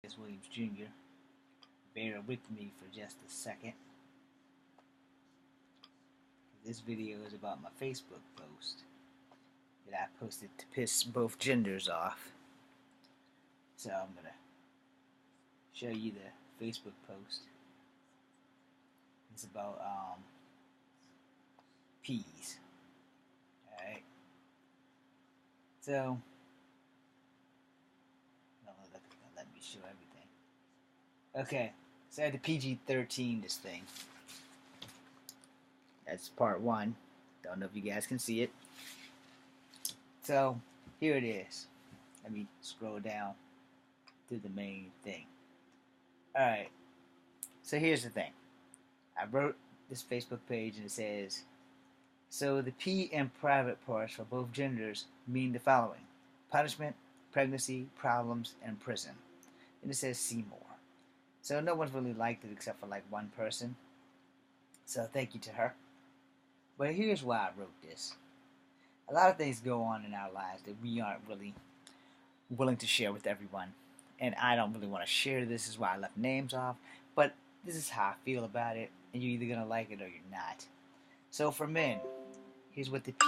It's Williams Jr. Bear with me for just a second. This video is about my Facebook post that I posted to piss both genders off. So I'm going to show you the Facebook post. It's about peas. Alright. So, no, let me show everything. Okay, so I had to PG-13 this thing. That's part one. Don't know if you guys can see it. So, here it is. Let me scroll down to the main thing. Alright, so here's the thing. I wrote this Facebook page and it says, so the P in private parts for both genders mean the following: punishment, pregnancy, problems, and prison. And it says see more. So no one's really liked it except for like one person. So thank you to her. But here's why I wrote this. A lot of things go on in our lives that we aren't really willing to share with everyone. And I don't really want to share this. Is why I left names off. But this is how I feel about it. And you're either going to like it or you're not. So for men, here's what the P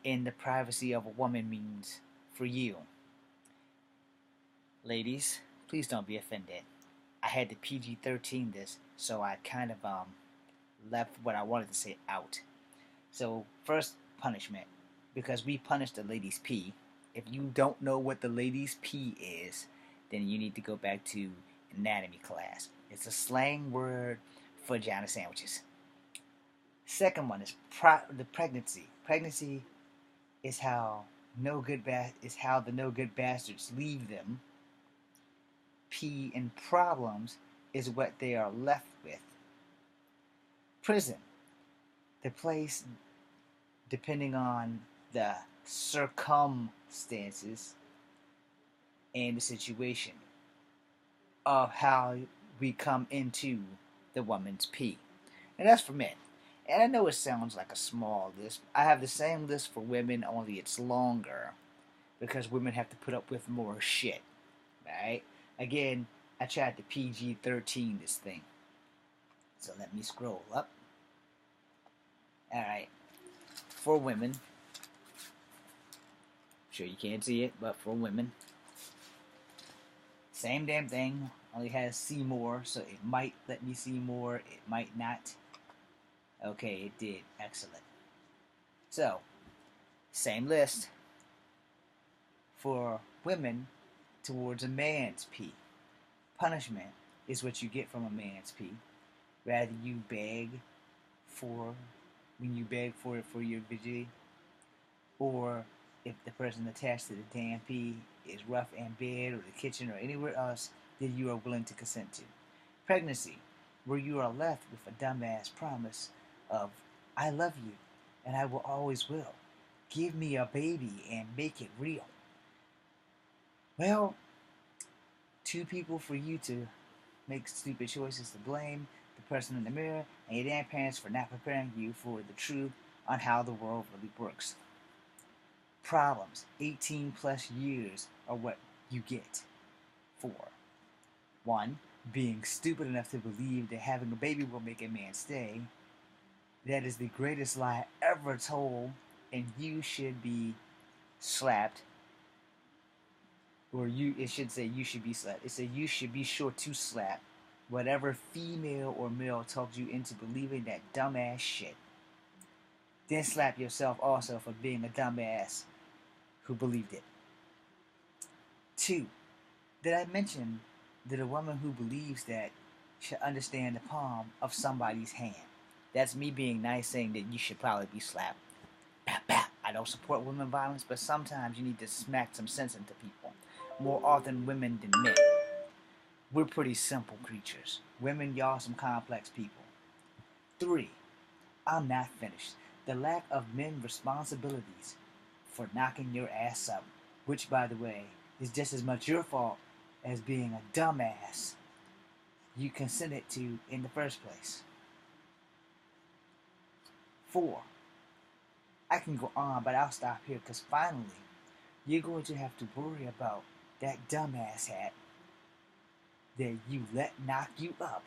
in the privacy of a woman means for you. Ladies, please don't be offended. I had to PG-13 this, so I kind of left what I wanted to say out. So first, punishment. Because we punish the ladies' P. If you don't know what the ladies' P is, then you need to go back to anatomy class. It's a slang word for vagina sandwiches. Second one is the pregnancy. Pregnancy is how the no good bastards leave them. P in problems is what they are left with. Prison, the place, depending on the circumstances and the situation of how we come into the woman's P. And that's for men. And I know it sounds like a small list. I have the same list for women, only it's longer. Because women have to put up with more shit. Right? Again, I tried to PG-13 this thing. So let me scroll up. Alright. For women. I'm sure you can't see it, but for women. Same damn thing. Only has see more, so it might let me see more. It might not. Okay, it did. Excellent. So, same list for women towards a man's P. Punishment is what you get from a man's P. Rather you beg for, when you beg for it for your virginity, or if the person attached to the damn P is rough in bed or the kitchen or anywhere else that you are willing to consent to. Pregnancy, where you are left with a dumbass promise of, I love you, and I will always will. Give me a baby and make it real. Well, two people for you to make stupid choices to blame the person in the mirror and your damn parents for not preparing you for the truth on how the world really works. Problems, 18 plus years are what you get for. 1. Being stupid enough to believe that having a baby will make a man stay. That is the greatest lie ever told, and you should be slapped. Or it should say you should be slapped. It said you should be sure to slap whatever female or male talked you into believing that dumbass shit. Then slap yourself also for being a dumbass who believed it. 2. Did I mention that a woman who believes that should understand the palm of somebody's hand? That's me being nice, saying that you should probably be slapped. Bap, bap. I don't support women violence, but sometimes you need to smack some sense into people. More often women than men. We're pretty simple creatures. Women, y'all some complex people. 3. I'm not finished. The lack of men responsibilities for knocking your ass up, which, by the way, is just as much your fault as being a dumbass you consented to in the first place. 4. I can go on, but I'll stop here because finally, you're going to have to worry about that dumbass hat that you let knock you up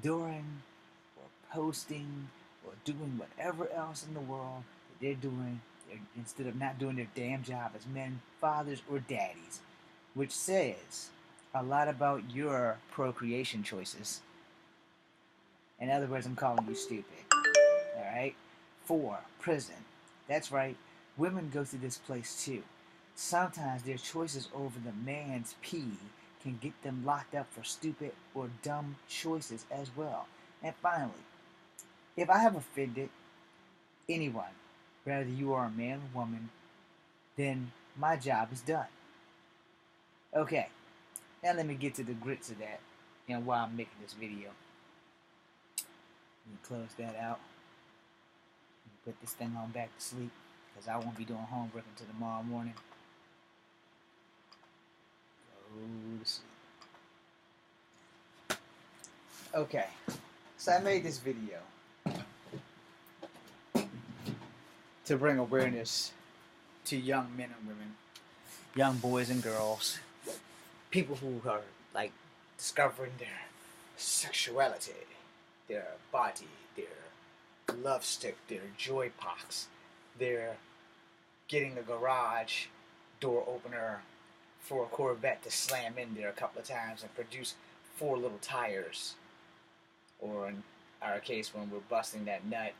during or posting or doing whatever else in the world that they're doing instead of not doing their damn job as men, fathers, or daddies, which says a lot about your procreation choices. In other words, I'm calling you stupid. Alright? 4. Prison. That's right, women go through this place too. Sometimes their choices over the man's pee can get them locked up for stupid or dumb choices as well. And finally, if I have offended anyone, whether you are a man or woman, then my job is done. Okay, now let me get to the grits of that and why I'm making this video. Let me close that out. Put this thing on back to sleep because I won't be doing homework until tomorrow morning. Go to sleep. Okay, so I made this video to bring awareness to young men and women, young boys and girls, people who are like discovering their sexuality, their body, their love stick, their joy box, their getting a garage door opener for a Corvette to slam in there a couple of times and produce 4 little tires, or in our case when we're busting that nut,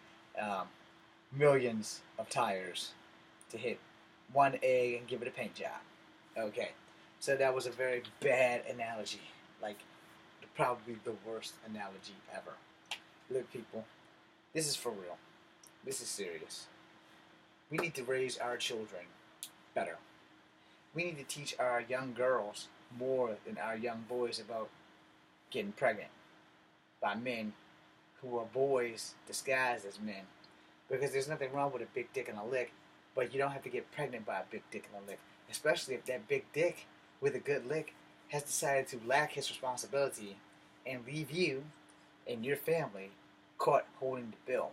millions of tires to hit one egg and give it a paint job. Okay, so that was a very bad analogy, like probably the worst analogy ever. Look, people, this is for real. This is serious. We need to raise our children better. We need to teach our young girls more than our young boys about getting pregnant by men who are boys disguised as men. Because there's nothing wrong with a big dick and a lick, but you don't have to get pregnant by a big dick and a lick. Especially if that big dick with a good lick has decided to lack his responsibility and leave you and your family caught holding the bill.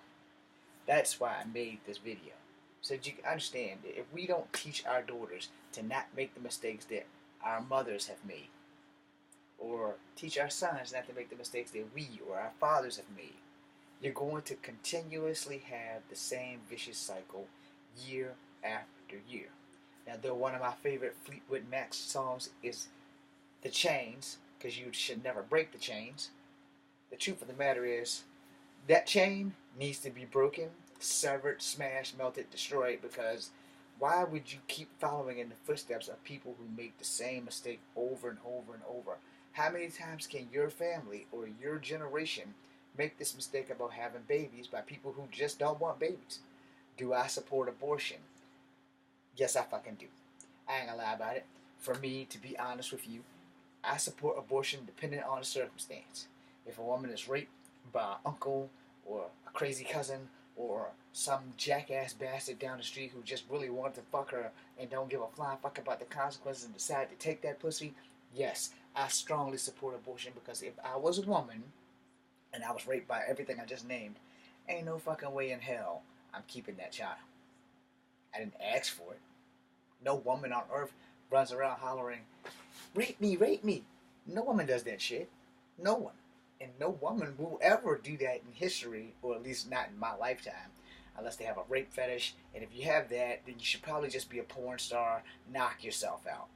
That's why I made this video. So that you can understand that if we don't teach our daughters to not make the mistakes that our mothers have made, or teach our sons not to make the mistakes that we or our fathers have made, you're going to continuously have the same vicious cycle year after year. Now, though one of my favorite Fleetwood Mac songs is The Chains, because you should never break the chains, the truth of the matter is that chain needs to be broken, severed, smashed, melted, destroyed, because why would you keep following in the footsteps of people who make the same mistake over and over and over? How many times can your family or your generation make this mistake about having babies by people who just don't want babies? Do I support abortion? Yes, I fucking do. I ain't gonna lie about it. For me, to be honest with you, I support abortion depending on the circumstance. If a woman is raped by an uncle or a crazy cousin or some jackass bastard down the street who just really wanted to fuck her and don't give a flying fuck about the consequences and decide to take that pussy, yes, I strongly support abortion, because if I was a woman and I was raped by everything I just named, ain't no fucking way in hell I'm keeping that child. I didn't ask for it. No woman on earth runs around hollering, rape me, rape me. No woman does that shit. No one. And no woman will ever do that in history, or at least not in my lifetime, unless they have a rape fetish. And if you have that, then you should probably just be a porn star, knock yourself out.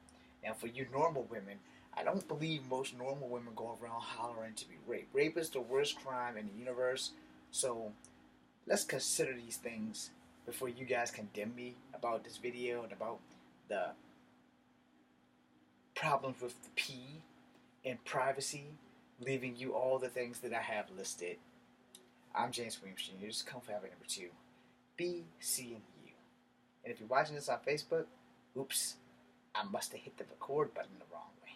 Now, for you normal women, I don't believe most normal women go around hollering to be raped. Rape is the worst crime in the universe, so let's consider these things before you guys condemn me about this video and about the problems with the pee and privacy, leaving you all the things that I have listed. I'm James Williams Jr., this is Kung Fu Habit number 2. Be seeing you. And if you're watching this on Facebook, oops, I must have hit the record button the wrong way.